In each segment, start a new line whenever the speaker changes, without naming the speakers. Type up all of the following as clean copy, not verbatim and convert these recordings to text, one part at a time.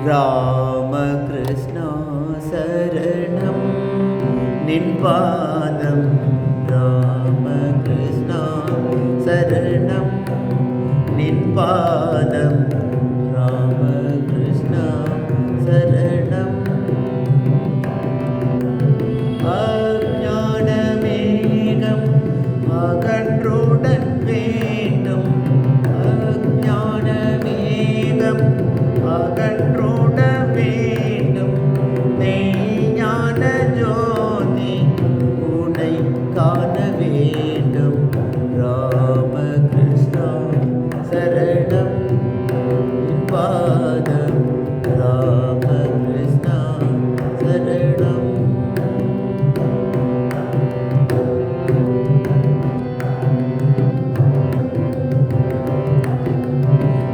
ராமகிருஷ்ணா சரணம் நின் பாதம் ராமகிருஷ்ணா சரணம் நின் பாதம் ராமகிருஷ்ணா சரணம் அஞ்ஞானமேகம் அகன்றுடன் வேண்டும் அஞ்ஞானமேகம் அகன்றுட வேண்டும் மெய்ஞான ஜோதி உனை காண வேண்டும் ராமகிருஷ்ணா சரணம் பாதம் ராமகிருஷ்ணா சரணம்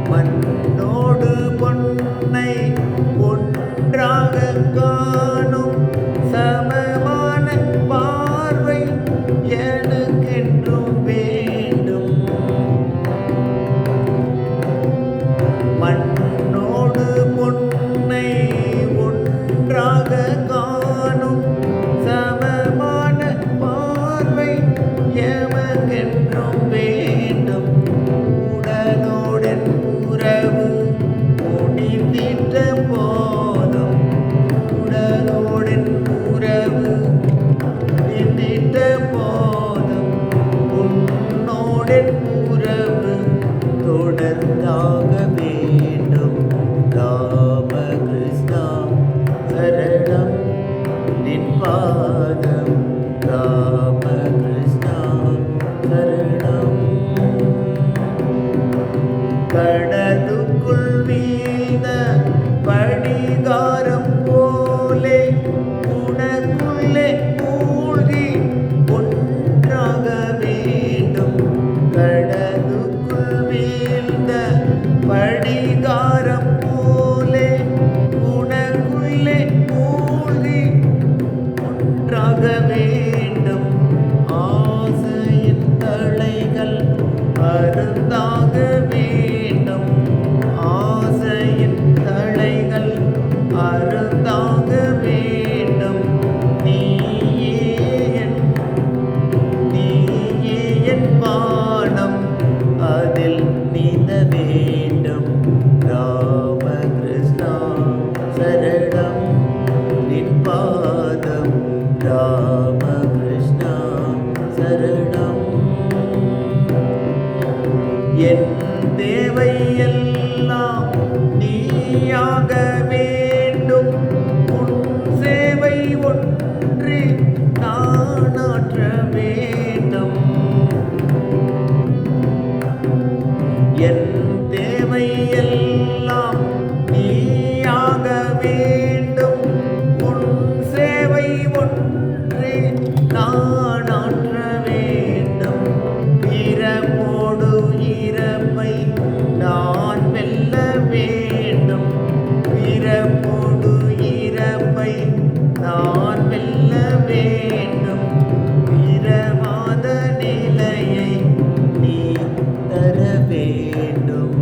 மண்ணோடு பொன்னை ஒன்றாக காணும் சமமான பார்வை எனக்கென்றும் வேண்டும் மண்ணோடு பொன்னை ஒன்றாக காணும் சமமான பார்வை எமக்கென்றும் வேண்டும் உடலோடன் உறவு முடிந்திட்ட போதும் உடலோடன் உறவு முடிந்திட்ட போதும் உன்னோடன் உறவு தொடர்ந்தாக வேண்டும் ராமகிருஷ்ணா சரணம் நின் பாதம் ராமகிருஷ்ணா சரணம் கடலுக்குள் வீண படிகாரம் போலே உனக்குள்ளே மூழ்கி ஒன்றாக வேண்டும் கடலுக்குள் வீழ்ந்த படிகாரம் போலே உனக்குள்ளே மூழ்கி ஒன்றாக வேண்டும் ஆசையின் தலைகள் அருந்தாக வேண்டும் ஆசையின் தலைகள் அருந்தாக வேண்டும் நீயே என் பானம் அதில் நீந்த வேண்டும் ராமகிருஷ்ணா சரணம் நின் பாதம் ராமகிருஷ்ணா சரணம் என் தேவையெல்லாம் நீயாக வேண்டும் உன் சேவை ஒன்றி நானாற்ற வேண்டும் என் தேவையெல்லாம் நீயாக வேண்டும் உன் சேவை ஒன்றி நானாற்ற வேண்டும் பிறப்போடு இறப்பை நான் வெல்ல வேண்டும் பிறப்போடு இறப்பை நான் வெல்ல வேண்டும் பிறவாத நிலையை நீ தர வேண்டும்